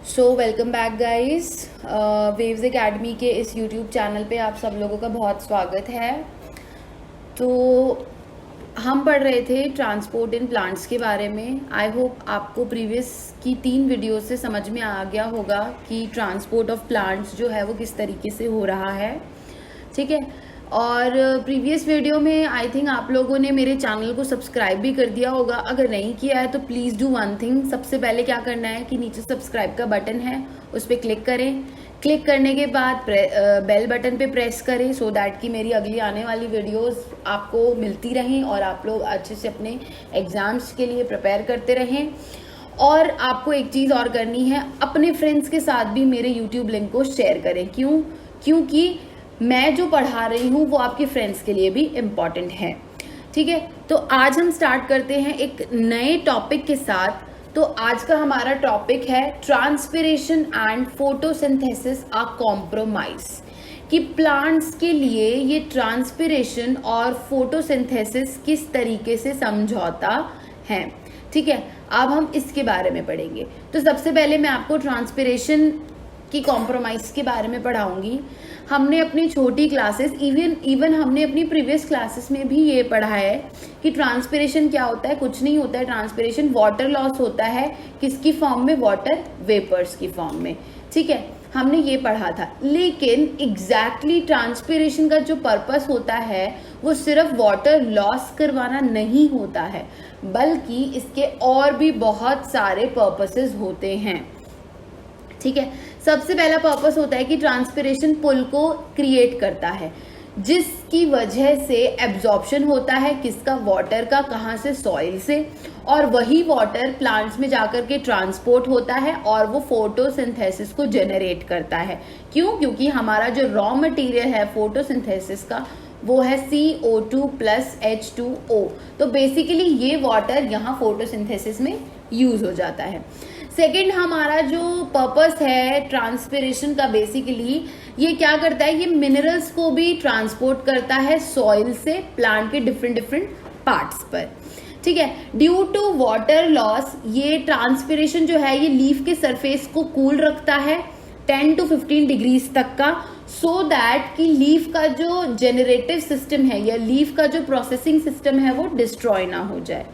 Welcome back guys. Waves academy के इस YouTube channel पे आप सब लोगों का बहुत स्वागत है। तो हम पढ़ रहे थे ट्रांसपोर्ट इन प्लांट्स के बारे में। आई होप आपको प्रीवियस की 3 वीडियो से समझ में आ गया होगा कि ट्रांसपोर्ट ऑफ प्लांट्स जो है वो किस तरीके से हो रहा है, ठीक है। और प्रीवियस वीडियो में आई थिंक आप लोगों ने मेरे चैनल को सब्सक्राइब भी कर दिया होगा। अगर नहीं किया है तो प्लीज़ डू वन थिंग। सबसे पहले क्या करना है कि नीचे सब्सक्राइब का बटन है, उस पर क्लिक करें। क्लिक करने के बाद बेल बटन पे प्रेस करें सो दैट कि मेरी अगली आने वाली वीडियोस आपको मिलती रहें और आप लोग अच्छे से अपने एग्ज़ाम्स के लिए प्रिपेयर करते रहें। और आपको एक चीज़ और करनी है, अपने फ्रेंड्स के साथ भी मेरे यूट्यूब लिंक को शेयर करें। क्योंकि मैं जो पढ़ा रही हूँ वो आपके फ्रेंड्स के लिए भी इम्पॉर्टेंट है, ठीक है। तो आज हम स्टार्ट करते हैं एक नए टॉपिक के साथ। तो आज का हमारा टॉपिक है transpiration and photosynthesis are compromise, कि प्लांट्स के लिए ये ट्रांसपिरेशन और फोटोसिंथेसिस किस तरीके से समझौता है, ठीक है। अब हम इसके बारे में पढ़ेंगे। तो सबसे पहले मैं आपको ट्रांसपिरेशन की कॉम्प्रोमाइज के बारे में पढ़ाऊंगी। हमने अपनी छोटी क्लासेस इवन हमने अपनी प्रीवियस क्लासेस में भी ये पढ़ा है कि ट्रांसपिरेशन क्या होता है। कुछ नहीं होता है ट्रांसपिरेशन, वाटर लॉस होता है। किसकी फॉर्म में? वाटर वेपर्स की फॉर्म में, ठीक है। हमने ये पढ़ा था। लेकिन एग्जैक्टली ट्रांसपिरेशन का जो पर्पस होता है वो सिर्फ वाटर लॉस करवाना नहीं होता है, बल्कि इसके और भी बहुत सारे पर्पसेस होते हैं, ठीक है। सबसे पहला पर्पस होता है कि ट्रांसपिरेशन पुल को क्रिएट करता है, जिसकी वजह से एब्जॉर्प्शन होता है किसका? वाटर का। कहाँ से? सॉइल से। और वही वाटर प्लांट्स में जाकर के ट्रांसपोर्ट होता है और वो फोटोसिंथेसिस को जनरेट करता है। क्योंकि हमारा जो रॉ मटेरियल है फोटोसिंथेसिस का वो है CO2 प्लस H2O। तो बेसिकली ये वाटर यहाँ फोटोसिंथेसिस में यूज हो जाता है। सेकेंड, हमारा जो पर्पस है ट्रांसपिरेशन का, बेसिकली ये क्या करता है? ये मिनरल्स को भी ट्रांसपोर्ट करता है सॉइल से प्लांट के डिफरेंट पार्ट्स पर, ठीक है। ड्यू टू वाटर लॉस ये ट्रांसपिरेशन जो है ये लीफ के सरफेस को कूल रखता है 10 to 15 डिग्रीज तक का, सो दैट कि लीफ का जो जनरेटिव सिस्टम है या लीफ का जो प्रोसेसिंग सिस्टम है वो डिस्ट्रॉय ना हो जाए,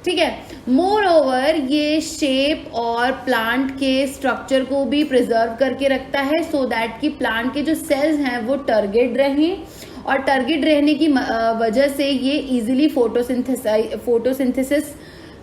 ठीक है। मोर ओवर ये शेप और प्लांट के स्ट्रक्चर को भी प्रिजर्व करके रखता है सो दैट कि प्लांट के जो सेल्स हैं वो टर्गेट रहें, और टर्गेट रहने की वजह से ये इजीली फोटोसिंथेसिस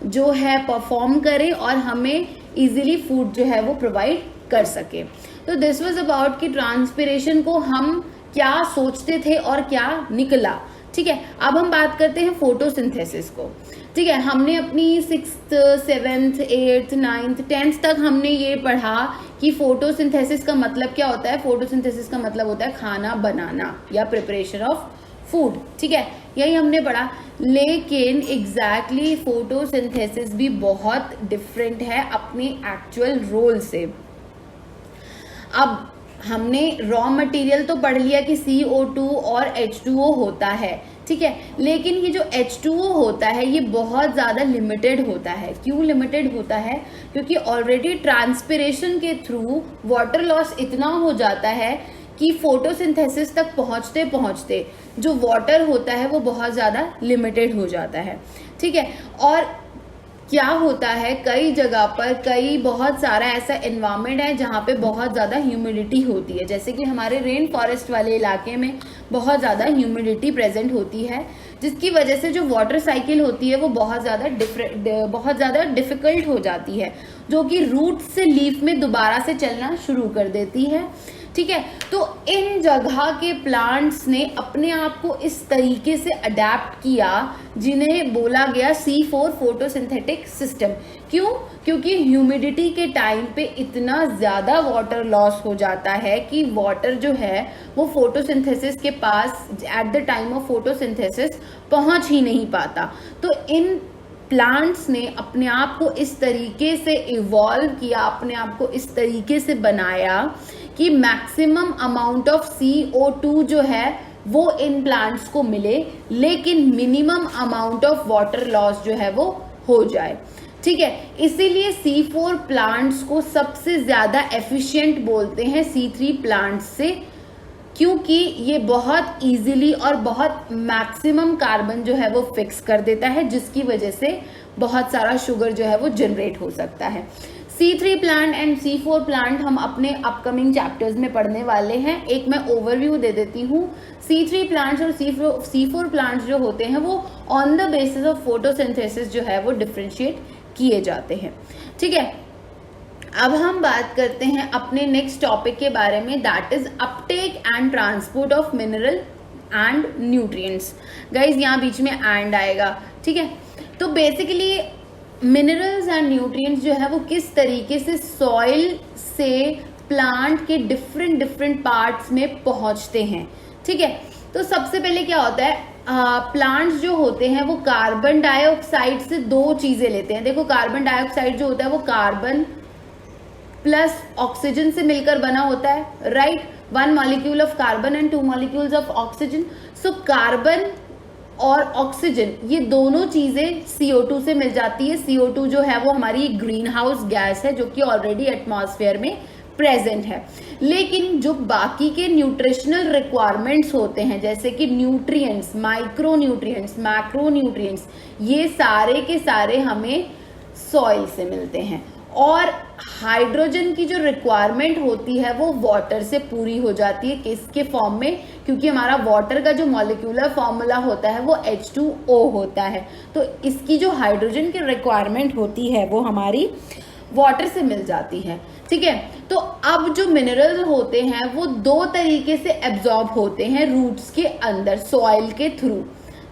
जो है परफॉर्म करे और हमें इजीली फूड जो है वो प्रोवाइड कर सके। तो दिस वाज अबाउट कि ट्रांसपिरेशन को हम क्या सोचते थे और क्या निकला, ठीक है। अब हम बात करते हैं फोटोसिंथेसिस को, ठीक है। हमने अपनी 6th 7th 8th 9th 10th तक हमने ये पढ़ा कि फोटोसिंथेसिस का मतलब क्या होता है। फोटोसिंथेसिस का मतलब होता है खाना बनाना या प्रिपरेशन ऑफ फूड, ठीक है, यही हमने पढ़ा। लेकिन एग्जैक्टली फोटोसिंथेसिस भी बहुत डिफरेंट है अपने एक्चुअल रोल से। अब हमने रॉ मटेरियल तो पढ़ लिया कि CO2 और H2O होता है, ठीक है। लेकिन ये जो H2O होता है ये बहुत ज़्यादा लिमिटेड होता है। क्यों लिमिटेड होता है? क्योंकि ऑलरेडी ट्रांसपिरेशन के थ्रू वाटर लॉस इतना हो जाता है कि फोटोसिंथेसिस तक पहुँचते पहुँचते जो वाटर होता है वो बहुत ज़्यादा लिमिटेड हो जाता है, ठीक है। और क्या होता है, कई जगह पर बहुत सारा ऐसा एनवायरनमेंट है जहाँ पे बहुत ज़्यादा ह्यूमिडिटी होती है। जैसे कि हमारे रेन फॉरेस्ट वाले इलाके में बहुत ज़्यादा ह्यूमिडिटी प्रेजेंट होती है, जिसकी वजह से जो वाटर साइकिल होती है वो बहुत ज़्यादा डिफिकल्ट हो जाती है, जो कि रूट से लीफ में दोबारा से चलना शुरू कर देती है, ठीक है। तो इन जगह के प्लांट्स ने अपने आप को इस तरीके से अडेप्ट किया जिन्हें बोला गया C4 फोटोसिंथेटिक सिस्टम। क्योंकि ह्यूमिडिटी के टाइम पे इतना ज़्यादा वाटर लॉस हो जाता है कि वाटर जो है वो फोटोसिंथेसिस के पास at the time of photosynthesis पहुंच ही नहीं पाता। तो इन प्लांट्स ने अपने आप को इस तरीके से इवॉल्व किया, अपने आप को इस तरीके से बनाया कि मैक्सिमम अमाउंट ऑफ CO2 जो है वो इन प्लांट्स को मिले, लेकिन minimum amount of water loss जो है वो हो जाए, ठीक है, इसीलिए C4 प्लांट्स को सबसे ज्यादा एफिशिएंट बोलते हैं C3 प्लांट्स से, क्योंकि ये बहुत इजीली और बहुत मैक्सिमम कार्बन जो है वो फिक्स कर देता है, जिसकी वजह से बहुत सारा शुगर जो है वो जनरेट हो सकता है। C3 plant and C4 plant हम अपने अपकमिंग चैप्टर्स में पढ़ने वाले हैं। एक मैं ओवरव्यू दे देती हूँ। C3 प्लांट्स और C4 प्लांट्स जो होते हैं वो on the basis of photosynthesis जो है वो डिफरेंशिएट किए जाते हैं। ठीक है, अब हम बात करते हैं अपने नेक्स्ट टॉपिक के बारे में, that is Uptake and transport of mineral and nutrients. Guys यहाँ बीच में एंड आएगा, ठीक है। तो बेसिकली मिनरल्स एंड न्यूट्रिएंट्स जो है वो किस तरीके से सॉइल से प्लांट के डिफरेंट पार्ट्स में पहुंचते हैं, ठीक है। तो सबसे पहले क्या होता है, प्लांट्स जो होते हैं वो कार्बन डाइऑक्साइड से दो चीजें लेते हैं। देखो कार्बन डाइऑक्साइड जो होता है वो कार्बन प्लस ऑक्सीजन से मिलकर बना होता है, right. 1 molecule of carbon and 2 molecules of oxygen. So carbon और ऑक्सीजन ये दोनों चीजें CO2 से मिल जाती है। CO2 जो है वो हमारी ग्रीन हाउस गैस है जो कि ऑलरेडी एटमॉस्फेयर में प्रेजेंट है। लेकिन जो बाकी के न्यूट्रिशनल रिक्वायरमेंट्स होते हैं, जैसे कि nutrients, micro nutrients, macro nutrients, ये सारे के सारे हमें सॉइल से मिलते हैं। और हाइड्रोजन की जो रिक्वायरमेंट होती है वो वाटर से पूरी हो जाती है। किसके फॉर्म में, क्योंकि हमारा वाटर का जो मॉलिक्यूलर फॉर्मूला होता है वो H2O होता है। तो इसकी जो हाइड्रोजन की रिक्वायरमेंट होती है वो हमारी वाटर से मिल जाती है, ठीक है। तो अब जो मिनरल्स होते हैं वो दो तरीके से एब्जॉर्ब होते हैं रूट्स के अंदर, सॉइल के थ्रू।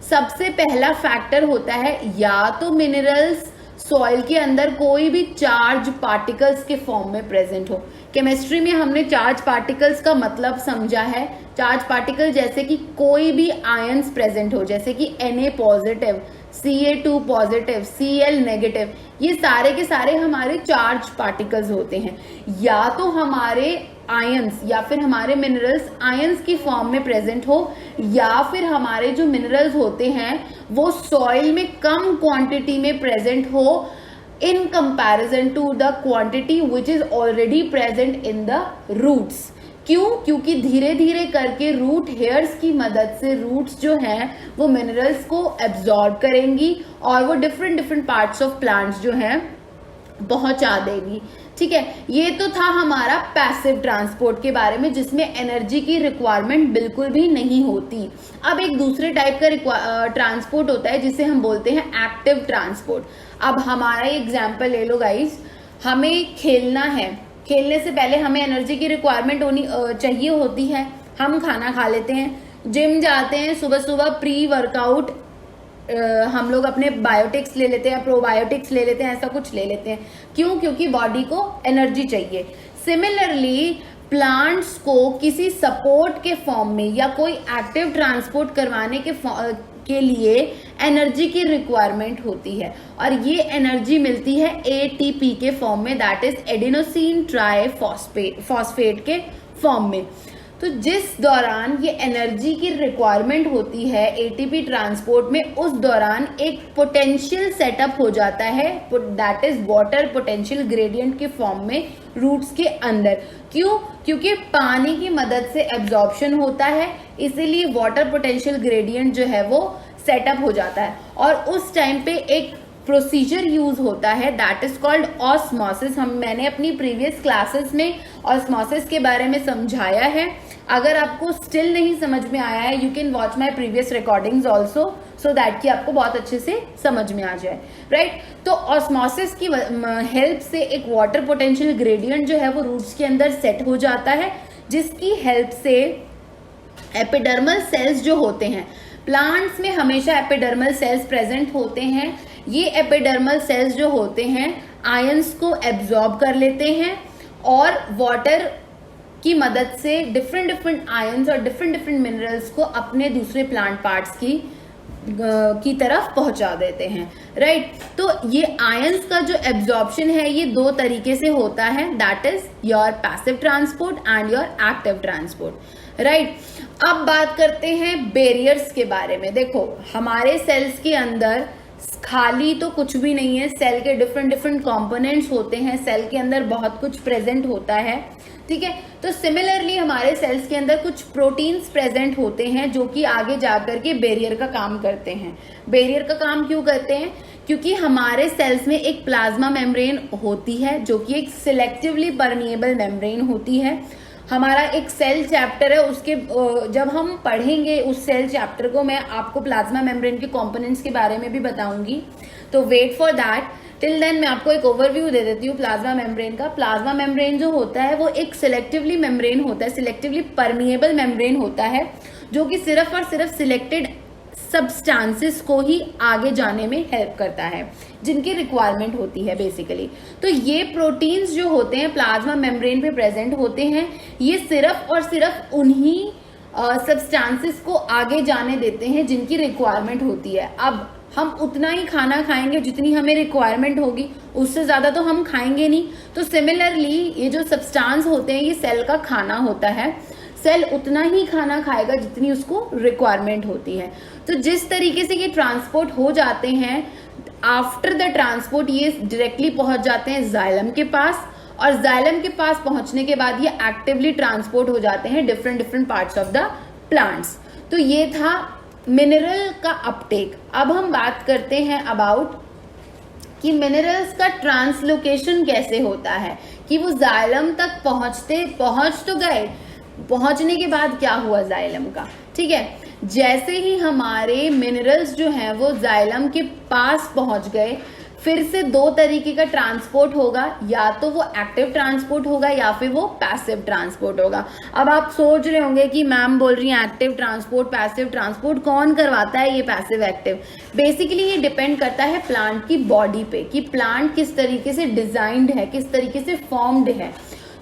सबसे पहला फैक्टर होता है या तो मिनरल्स सॉइल के अंदर कोई भी चार्ज पार्टिकल्स के फॉर्म में प्रेजेंट हो। केमिस्ट्री में हमने चार्ज पार्टिकल्स का मतलब समझा है। चार्ज पार्टिकल जैसे कि कोई भी आयंस प्रेजेंट हो, जैसे कि Na positive, Ca2 positive, Cl negative, ये सारे के सारे हमारे चार्ज पार्टिकल्स होते हैं। या तो हमारे आयंस या फिर हमारे मिनरल्स आयंस की फॉर्म में प्रेजेंट हो, या फिर हमारे जो मिनरल्स होते हैं वो सॉइल में कम क्वांटिटी में प्रेजेंट हो in comparison to the quantity which is already present in the roots. क्यों? क्योंकि धीरे धीरे करके रूट हेयर्स की मदद से रूट्स जो हैं वो मिनरल्स को एब्जॉर्ब करेंगी और वो डिफरेंट पार्ट्स ऑफ प्लांट्स जो हैं पहुंचा देगी, ठीक है। ये तो था हमारा पैसिव ट्रांसपोर्ट के बारे में, जिसमें एनर्जी की रिक्वायरमेंट बिल्कुल भी नहीं होती। अब एक दूसरे टाइप का ट्रांसपोर्ट होता है जिसे हम बोलते हैं एक्टिव ट्रांसपोर्ट। अब हमारा एग्जाम्पल ले लो गाइज, हमें खेलना है, खेलने से पहले हमें एनर्जी की रिक्वायरमेंट होनी चाहिए होती है। हम खाना खा लेते हैं, जिम जाते हैं, सुबह सुबह प्री वर्कआउट हम लोग अपने बायोटिक्स ले लेते हैं, प्रोबायोटिक्स ले लेते हैं, ऐसा कुछ ले लेते हैं। क्यों? क्योंकि बॉडी को एनर्जी चाहिए। सिमिलरली प्लांट्स को किसी सपोर्ट के फॉर्म में या कोई एक्टिव ट्रांसपोर्ट करवाने के लिए एनर्जी की रिक्वायरमेंट होती है, और ये एनर्जी मिलती है ATP के फॉर्म में, दैट इज एडिनोसिन ट्राइफॉस्फेट के फॉर्म में। तो जिस दौरान ये एनर्जी की रिक्वायरमेंट होती है ATP ट्रांसपोर्ट में, उस दौरान एक पोटेंशियल सेटअप हो जाता है, that is water potential gradient के फॉर्म में रूट्स के अंदर। क्यों? क्योंकि पानी की मदद से एब्जॉर्प्शन होता है, इसीलिए वाटर पोटेंशियल ग्रेडियंट जो है वो सेटअप हो जाता है। और उस टाइम पे एक प्रोसीजर यूज होता है दैट इज कॉल्ड ऑस्मोसिस। मैंने अपनी प्रीवियस क्लासेस में ऑस्मोसिस के बारे में समझाया है। अगर आपको स्टिल नहीं समझ में आया है, you can watch my previous recordings also, so that कि आपको बहुत अच्छे से समझ में आ जाए, राइट। तो ऑस्मोसिस की हेल्प से एक वाटर पोटेंशियल ग्रेडियंट जो है वो रूट्स के अंदर सेट हो जाता है, जिसकी हेल्प से एपिडर्मल सेल्स जो होते हैं, प्लांट्स में हमेशा एपिडर्मल सेल्स प्रेजेंट होते हैं। ये एपिडर्मल सेल्स जो होते हैं आयंस को एब्जॉर्ब कर लेते हैं और वाटर की मदद से डिफरेंट आयंस और डिफरेंट मिनरल्स को अपने दूसरे प्लांट पार्ट्स की तरफ पहुंचा देते हैं, राइट। तो ये आयंस का जो एब्जॉर्प्शन है ये दो तरीके से होता है, that is your passive transport and your active transport, right. अब बात करते हैं बैरियर्स के बारे में। देखो हमारे सेल्स के अंदर खाली तो कुछ भी नहीं है, सेल के डिफरेंट डिफरेंट कंपोनेंट्स होते हैं, सेल के अंदर बहुत कुछ प्रेजेंट होता है, ठीक है। तो सिमिलरली हमारे सेल्स के अंदर कुछ प्रोटीन्स प्रेजेंट होते हैं जो कि आगे जाकर के बैरियर का काम करते हैं। बैरियर का काम क्यों करते हैं? क्योंकि हमारे सेल्स में एक प्लाज्मा मेम्ब्रेन होती है जो कि एक सिलेक्टिवली परमिएबल मेम्ब्रेन होती है। हमारा एक सेल चैप्टर है, उसके जब हम पढ़ेंगे उस सेल चैप्टर को, मैं आपको प्लाज्मा मेम्ब्रेन के कंपोनेंट्स के बारे में भी बताऊंगी, तो wait for that. Till then मैं आपको एक ओवरव्यू दे देती हूँ प्लाज्मा मेम्ब्रेन का। प्लाज्मा मेम्ब्रेन जो होता है वो एक सिलेक्टिवली मेम्ब्रेन होता है, सिलेक्टिवली परमिएबल मेम्ब्रेन होता है, जो कि सिर्फ और सिर्फ सिलेक्टेड सब्सटेंसेस को ही आगे जाने में हेल्प करता है, जिनकी रिक्वायरमेंट होती है बेसिकली। तो ये प्रोटीन्स जो होते हैं प्लाज्मा मेम्ब्रेन पे प्रेजेंट होते हैं, ये सिर्फ और सिर्फ उन्हीं सब्सटेंसेस को आगे जाने देते हैं जिनकी रिक्वायरमेंट होती है। अब हम उतना ही खाना खाएंगे जितनी हमें रिक्वायरमेंट होगी, उससे ज्यादा तो हम खाएंगे नहीं। तो सिमिलरली ये जो सब्सटेंस होते हैं ये सेल का खाना होता है, सेल उतना ही खाना खाएगा जितनी उसको रिक्वायरमेंट होती है। तो जिस तरीके से ये ट्रांसपोर्ट हो जाते हैं, आफ्टर द ट्रांसपोर्ट ये डायरेक्टली पहुंच जाते हैं जाइलम के पास, और जाइलम के पास पहुंचने के बाद ये एक्टिवली ट्रांसपोर्ट हो जाते हैं different different parts of the plants. तो ये था मिनरल का अपटेक। अब हम बात करते हैं अबाउट कि मिनरल्स का ट्रांसलोकेशन कैसे होता है, कि वो जाइलम तक पहुंच तो गए, पहुंचने के बाद क्या हुआ जाइलम का, ठीक है। जैसे ही हमारे मिनरल्स जो हैं वो जाइलम के पास पहुंच गए, फिर से दो तरीके का ट्रांसपोर्ट होगा, या तो वो एक्टिव ट्रांसपोर्ट होगा या फिर वो पैसिव ट्रांसपोर्ट होगा। अब आप सोच रहे होंगे कि मैम बोल रही हैं एक्टिव ट्रांसपोर्ट पैसिव ट्रांसपोर्ट, कौन करवाता है ये पैसिव एक्टिव? बेसिकली ये डिपेंड करता है प्लांट की बॉडी पे, कि प्लांट किस तरीके से डिजाइंड है, किस तरीके से फॉर्म्ड है।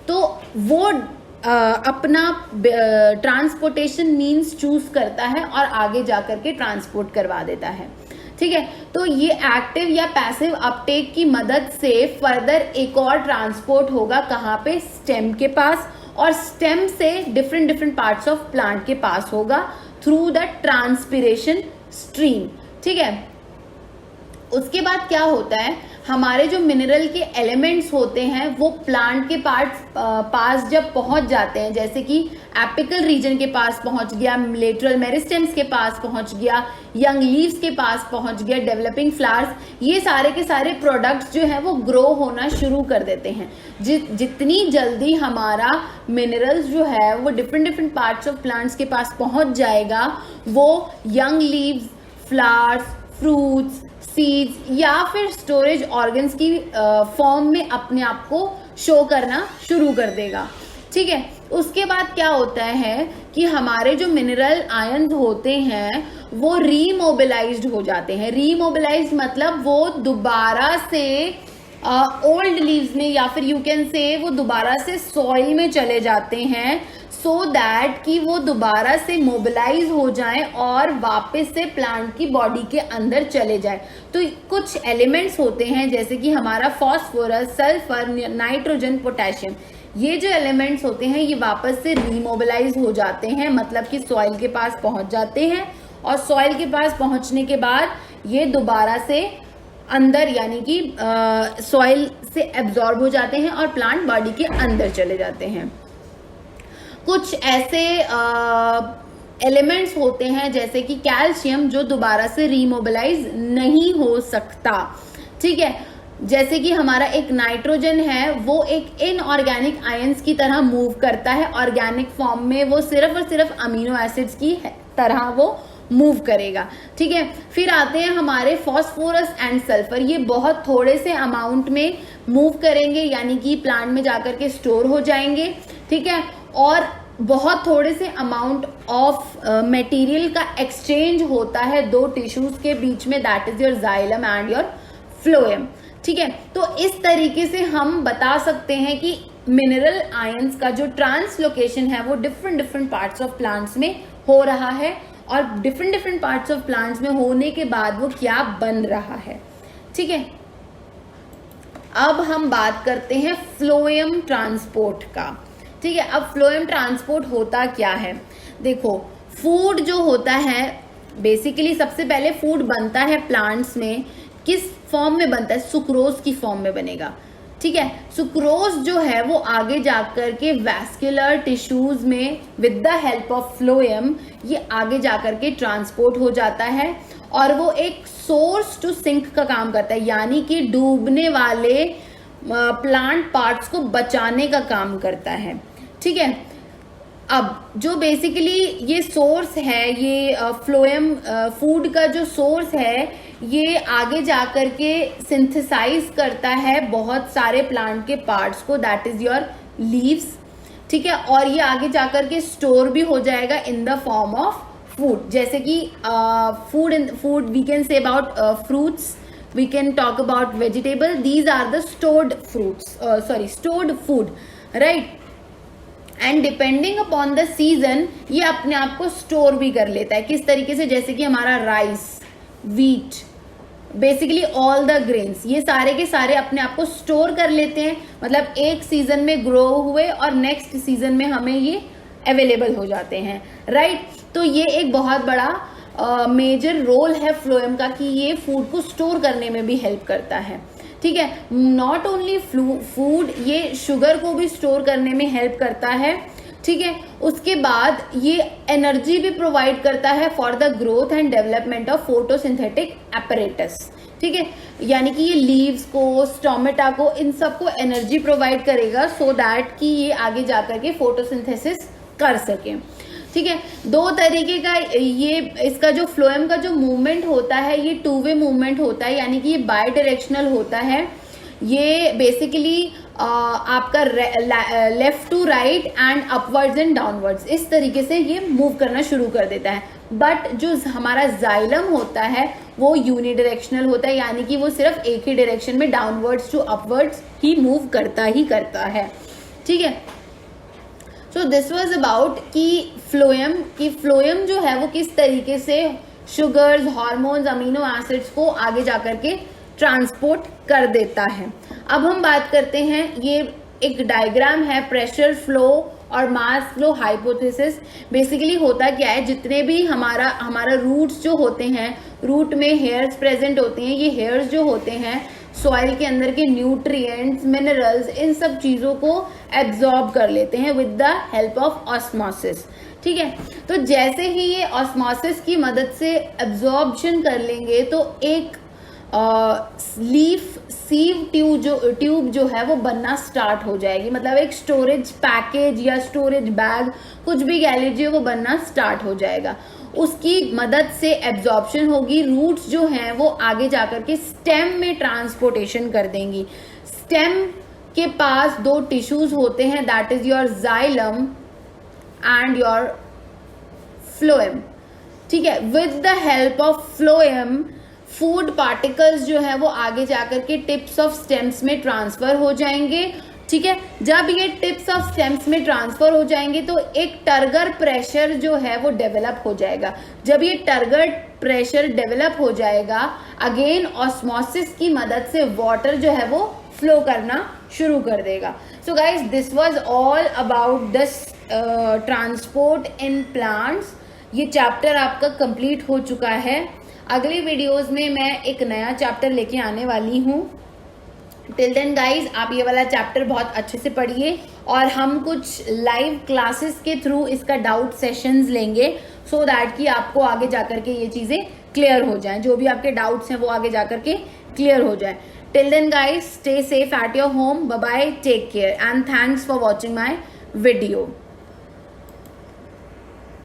तो वो अपना ट्रांसपोर्टेशन मीन्स चूज करता है और आगे जाकर के ट्रांसपोर्ट करवा देता है, ठीक है। तो ये एक्टिव या पैसिव अपटेक की मदद से फर्दर एक और ट्रांसपोर्ट होगा, कहाँ पे? स्टेम के पास, और स्टेम से different different parts of plant के पास होगा थ्रू द ट्रांसपिरेशन स्ट्रीम, ठीक है। उसके बाद क्या होता है, हमारे जो मिनरल के एलिमेंट्स होते हैं वो प्लांट के पास जब पहुंच जाते हैं, जैसे कि एपिकल रीजन के पास पहुंच गया, लेटरल मेरिस्टेम्स के पास पहुंच गया, यंग लीव्स के पास पहुंच गया, डेवलपिंग फ्लावर्स, ये सारे के सारे प्रोडक्ट्स जो है वो ग्रो होना शुरू कर देते हैं। जितनी जल्दी हमारा मिनरल्स जो है वो different different parts of plants के पास पहुंच जाएगा, वो young leaves, flowers, fruits, seeds या फिर स्टोरेज ऑर्गन्स की फॉर्म में अपने आप को शो करना शुरू कर देगा, ठीक है। उसके बाद क्या होता है कि हमारे जो मिनरल आयंस होते हैं वो रीमोबिलाइज्ड हो जाते हैं। रीमोबिलाइज्ड मतलब वो दोबारा से ओल्ड लीव्स में, या फिर यू कैन से वो दोबारा से सॉइल में चले जाते हैं, सो दैट कि वो दोबारा से मोबिलाइज हो जाएं और वापस से प्लांट की बॉडी के अंदर चले जाएं। तो कुछ एलिमेंट्स होते हैं जैसे कि हमारा फॉस्फोरस, सल्फर, नाइट्रोजन, पोटेशियम, ये जो एलिमेंट्स होते हैं ये वापस से रीमोबिलाइज हो जाते हैं, मतलब कि सॉइल के पास पहुंच जाते हैं, और सॉइल के पास पहुंचने के बाद ये दोबारा से अंदर यानी कि सॉइल से एब्जॉर्ब हो जाते हैं और प्लांट बॉडी के अंदर चले जाते हैं। कुछ ऐसे एलिमेंट्स होते हैं जैसे कि कैल्शियम, जो दोबारा से रीमोबिलाइज नहीं हो सकता, ठीक है। जैसे कि हमारा एक नाइट्रोजन है, वो एक इनऑर्गेनिक आयंस की तरह मूव करता है, ऑर्गेनिक फॉर्म में वो सिर्फ और सिर्फ अमीनो एसिड्स की तरह वो मूव करेगा, ठीक है। फिर आते हैं हमारे फॉस्फोरस एंड सल्फर, ये बहुत थोड़े से अमाउंट में मूव करेंगे, यानी कि प्लांट में जाकर के स्टोर हो जाएंगे, ठीक है, और बहुत थोड़े से अमाउंट ऑफ मटेरियल का एक्सचेंज होता है दो टिश्यूज के बीच में, that is your xylem and your phloem, ठीक है। तो इस तरीके से हम बता सकते हैं कि मिनरल आयंस का जो ट्रांसलोकेशन है वो different different parts of plants में हो रहा है, और different different parts of plants में होने के बाद वो क्या बन रहा है, ठीक है। अब हम बात करते हैं फ्लोएम ट्रांसपोर्ट का, ठीक है। अब फ्लोएम ट्रांसपोर्ट होता क्या है? देखो, फूड जो होता है बेसिकली सबसे पहले फूड बनता है प्लांट्स में, किस फॉर्म में बनता है? सुक्रोज की फॉर्म में बनेगा, ठीक है। सुक्रोज जो है वो आगे जाकर के वैस्कुलर टिश्यूज में with the help of phloem ये आगे जाकर के ट्रांसपोर्ट हो जाता है और वो एक सोर्स टू सिंक का काम करता है, यानी कि डूबने वाले प्लांट पार्ट्स को बचाने का काम करता है, ठीक है। अब जो बेसिकली ये सोर्स है, ये फ्लोएम फूड का जो सोर्स है, ये आगे जाकर के सिंथेसाइज करता है बहुत सारे प्लांट के पार्ट्स को, दैट इज योर लीव्स, ठीक है। और ये आगे जाकर के स्टोर भी हो जाएगा in the form of food, जैसे कि food we can say about fruits, we can talk about vegetable, these are the stored fruits, stored food, right? And depending upon the season ये अपने आप को स्टोर भी कर लेता है। किस तरीके से? जैसे कि हमारा rice, wheat, basically all the grains, ये सारे के सारे अपने आप को स्टोर कर लेते हैं, मतलब एक सीजन में ग्रो हुए और नेक्स्ट सीजन में हमें ये अवेलेबल हो जाते हैं, राइट? तो ये एक बहुत बड़ा मेजर रोल है फ्लोएम का कि ये फूड को स्टोर करने में भी हेल्प करता है, ठीक है। नॉट ओनली फूड, ये शुगर को भी स्टोर करने में हेल्प करता है, ठीक है। उसके बाद ये एनर्जी भी प्रोवाइड करता है for the growth and development of photosynthetic apparatus, ठीक है। यानी कि ये लीव्स को, स्टोमेटा को, इन सबको एनर्जी प्रोवाइड करेगा सो दैट कि ये आगे जाकर के फोटोसिंथेसिस कर सके, ठीक है। दो तरीके का ये इसका जो फ्लोएम का जो मूवमेंट होता है ये टू वे मूवमेंट होता है, यानी कि ये बाय डायरेक्शनल होता है। ये बेसिकली आपका left to right and upwards and downwards इस तरीके से ये मूव करना शुरू कर देता है। बट जो हमारा जाइलम होता है वो यूनिडायरेक्शनल होता है, यानी कि वो सिर्फ एक ही डायरेक्शन में डाउनवर्ड्स टू अपवर्ड्स ही मूव करता है, ठीक है। सो दिस वॉज अबाउट कि फ्लोएम जो है वो किस तरीके से शुगर्स, हार्मोन्स, अमीनो एसिड्स को आगे जाकर के ट्रांसपोर्ट कर देता है। अब हम बात करते हैं, ये एक डायग्राम है प्रेशर फ्लो और मास फ्लो हाइपोथेसिस। बेसिकली होता क्या है, जितने भी हमारा रूट्स जो होते हैं, रूट में हेयर्स प्रेजेंट होते हैं, ये हेयर्स जो होते हैं सॉइल के अंदर के न्यूट्रिएंट्स, मिनरल्स, इन सब चीजों को एब्जॉर्ब कर लेते हैं with the help of osmosis, ठीक है। तो जैसे ही ये ऑस्मोसिस की मदद से एब्जॉर्प्शन कर लेंगे तो एक लीफ सीव ट्यूब जो है वो बनना स्टार्ट हो जाएगी, मतलब एक स्टोरेज पैकेज या स्टोरेज बैग, कुछ भी कह लीजिए, वो बनना स्टार्ट हो जाएगा। उसकी मदद से एब्जॉर्प्शन होगी, रूट्स जो हैं वो आगे जाकर के स्टेम में ट्रांसपोर्टेशन कर देंगी। स्टेम के पास दो टिश्यूज होते हैं, that is your xylem and your phloem, ठीक है। With the help of phloem food particles जो है वो आगे जाकर के टिप्स ऑफ स्टेम्स में ट्रांसफर हो जाएंगे, ठीक है। जब ये टिप्स ऑफ स्टेम्स में ट्रांसफर हो जाएंगे तो एक टर्गर प्रेशर जो है वो डेवलप हो जाएगा। जब ये टर्गर प्रेशर डेवलप हो जाएगा, अगेन ऑस्मोसिस की मदद से वाटर जो है वो फ्लो करना शुरू कर देगा। So guys, this was all about this transport in plants. ये चैप्टर आपका कंप्लीट हो चुका है। अगली वीडियोस में मैं एक नया चैप्टर लेके आने वाली हूँ। टिल देन गाइज, आप ये वाला चैप्टर बहुत अच्छे से पढ़िए और हम कुछ लाइव क्लासेस के थ्रू इसका डाउट सेशंस लेंगे सो दैट कि आपको आगे जाकर के ये चीज़ें क्लियर हो जाएं, जो भी आपके डाउट्स हैं वो आगे जाकर के क्लियर हो जाए। Till then guys, stay safe at your home, bye bye, take care and thanks for watching my video.